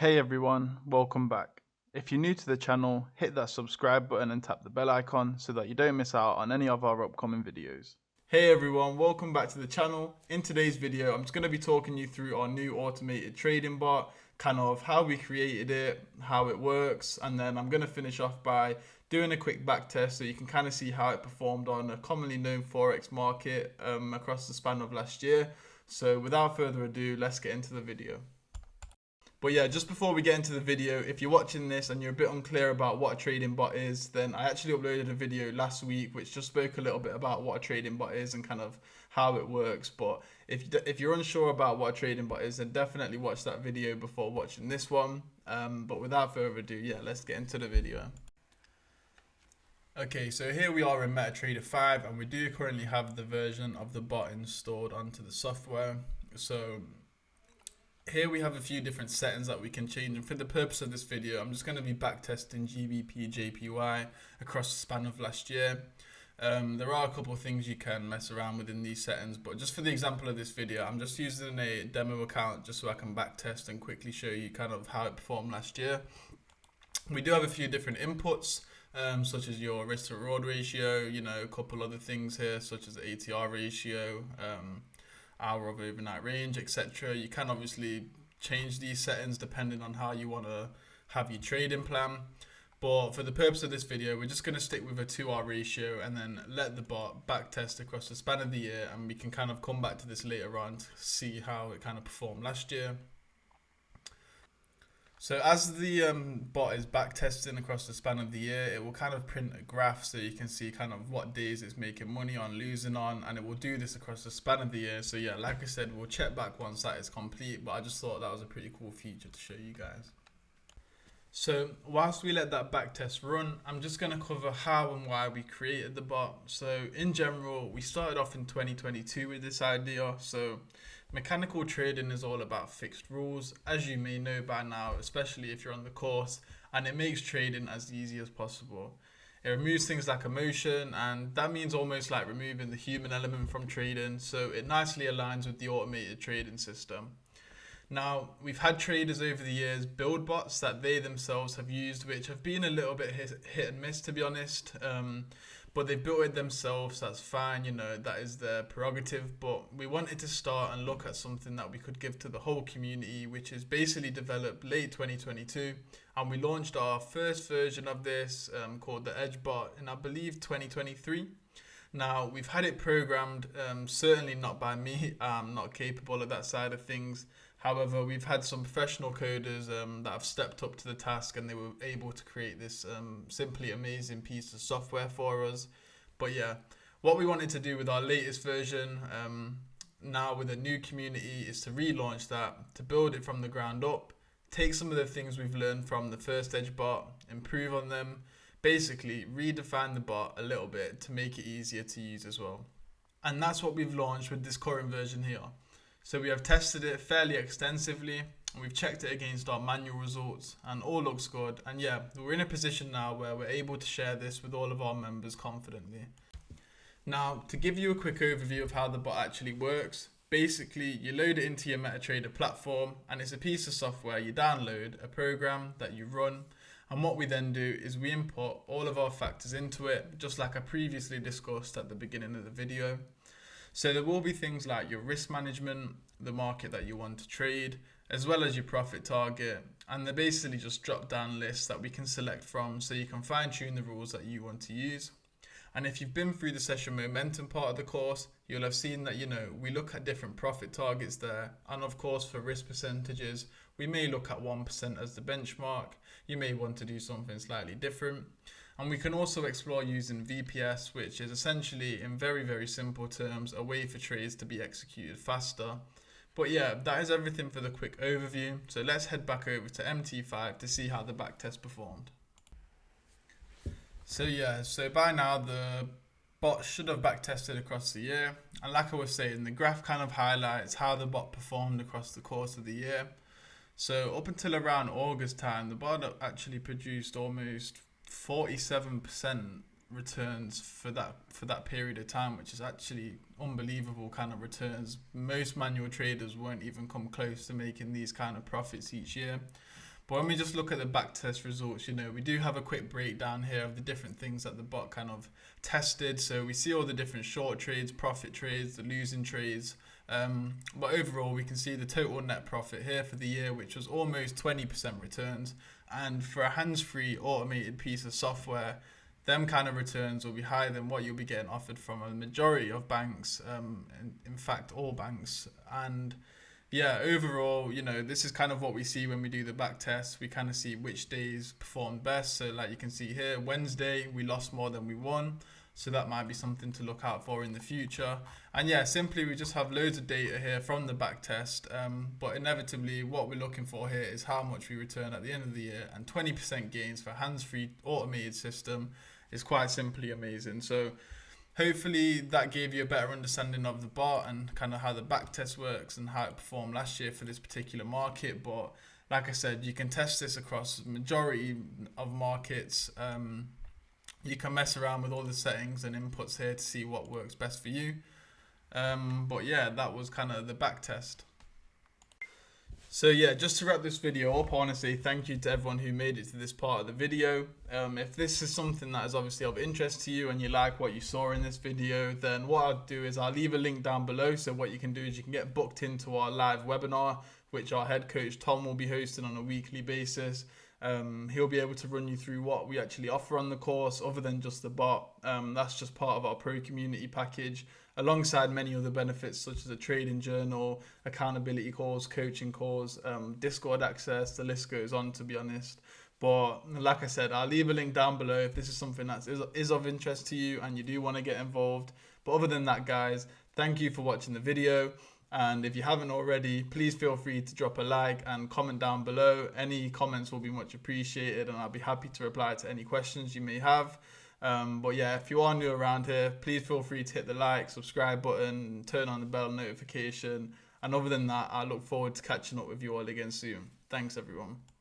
Hey everyone, welcome back. If you're new to the channel, hit that subscribe button and tap the bell icon so that you don't miss out on any of our upcoming videos. Hey everyone, welcome back to the channel. In today's video, I'm just going to be talking you through our new automated trading bot, kind of how we created it, how it works, and then I'm going to finish off by doing a quick back test so you can kind of see how it performed on a commonly known Forex market across the span of last year. So without further ado, let's get into the video. But yeah, just before we get into the video, if you're watching this and you're a bit unclear about what a trading bot is, then I actually uploaded a video last week which just spoke a little bit about what a trading bot is and kind of how it works. But if you're unsure about what a trading bot is, then definitely watch that video before watching this one. But without further ado, yeah, let's get into the video. Okay, so here we are in MetaTrader 5 and we do currently have the version of the bot installed onto the software. So here we have a few different settings that we can change, and for the purpose of this video I'm just going to be backtesting GBP JPY across the span of last year. There are a couple of things you can mess around with in these settings, but just for the example of this video I'm just using a demo account just so I can backtest and quickly show you kind of how it performed last year. We do have a few different inputs, such as your risk to reward ratio, a couple other things here such as the ATR ratio, hour of overnight range, etc. You can obviously change these settings depending on how you want to have your trading plan, but for the purpose of this video we're just going to stick with a 2R ratio and then let the bot backtest across the span of the year, and we can kind of come back to this later on to see how it kind of performed last year. So as the bot is backtesting across the span of the year, it will kind of print a graph so you can see kind of what days it's making money on, losing on, and it will do this across the span of the year. So yeah, like I said, we'll check back once that is complete, but I just thought that was a pretty cool feature to show you guys. So whilst we let that backtest run, I'm just going to cover how and why we created the bot. So in general, we started off in 2022 with this idea. So mechanical trading is all about fixed rules, as you may know by now, especially if you're on the course, and it makes trading as easy as possible. It removes things like emotion, and that means almost like removing the human element from trading, so it nicely aligns with the automated trading system. Now, we've had traders over the years build bots that they themselves have used, which have been a little bit hit and miss, to be honest. But they built it themselves, that's fine, that is their prerogative. But we wanted to start and look at something that we could give to the whole community, which is basically developed late 2022. And we launched our first version of this called the Hedge bot in, I believe, 2023. Now, we've had it programmed, certainly not by me. I'm not capable of that side of things. However, we've had some professional coders that have stepped up to the task, and they were able to create this simply amazing piece of software for us. But yeah, what we wanted to do with our latest version, now with a new community, is to relaunch that, to build it from the ground up, take some of the things we've learned from the first Edge bot, improve on them, basically redefine the bot a little bit to make it easier to use as well. And that's what we've launched with this current version here. So we have tested it fairly extensively, and we've checked it against our manual results, and all looks good. And yeah, we're in a position now where we're able to share this with all of our members confidently. Now, to give you a quick overview of how the bot actually works, basically you load it into your MetaTrader platform, and it's a piece of software you download, a program that you run, and what we then do is we input all of our factors into it, just like I previously discussed at the beginning of the video. So there will be things like your risk management, the market that you want to trade, as well as your profit target. And they're basically just drop down lists that we can select from so you can fine tune the rules that you want to use. And if you've been through the session momentum part of the course, you'll have seen that, we look at different profit targets there. And of course, for risk percentages, we may look at 1% as the benchmark. You may want to do something slightly different. And we can also explore using VPS, which is essentially, in very, very simple terms, a way for trades to be executed faster. But yeah, that is everything for the quick overview. So let's head back over to MT5 to see how the backtest performed. So yeah, so by now the bot should have backtested across the year. And like I was saying, the graph kind of highlights how the bot performed across the course of the year. So up until around August time, the bot actually produced almost 47% returns for that period of time, which is actually unbelievable kind of returns. Most manual traders won't even come close to making these kind of profits each year. But when we just look at the backtest results, we do have a quick breakdown here of the different things that the bot kind of tested. So we see all the different short trades, profit trades, the losing trades. But overall, we can see the total net profit here for the year, which was almost 20% returns. And for a hands-free automated piece of software, them kind of returns will be higher than what you'll be getting offered from a majority of banks, in fact, all banks. And yeah, overall, this is kind of what we see when we do the back test. We kind of see which days performed best. So like you can see here, Wednesday, we lost more than we won. So that might be something to look out for in the future. And yeah, simply we just have loads of data here from the back test. But inevitably, what we're looking for here is how much we return at the end of the year. And 20% gains for hands-free automated system is quite simply amazing. So hopefully that gave you a better understanding of the bot and kind of how the backtest works and how it performed last year for this particular market. But like I said, you can test this across majority of markets. You can mess around with all the settings and inputs here to see what works best for you. But yeah, that was kind of the backtest. So yeah, just to wrap this video up, I want to say thank you to everyone who made it to this part of the video. If this is something that is obviously of interest to you and you like what you saw in this video, then what I'll do is I'll leave a link down below. So what you can do is you can get booked into our live webinar, which our head coach Tom will be hosting on a weekly basis. He'll be able to run you through what we actually offer on the course other than just the bot. That's just part of our pro community package, alongside many other benefits such as a trading journal, accountability calls, coaching calls, Discord access, the list goes on, to be honest. But like I said, I'll leave a link down below if this is something that is of interest to you and you do want to get involved. But other than that, guys, thank you for watching the video. And if you haven't already, please feel free to drop a like and comment down below. Any comments will be much appreciated and I'll be happy to reply to any questions you may have. But yeah, if you are new around here, please feel free to hit the like, subscribe button, turn on the bell notification. And other than that, I look forward to catching up with you all again soon. Thanks, everyone.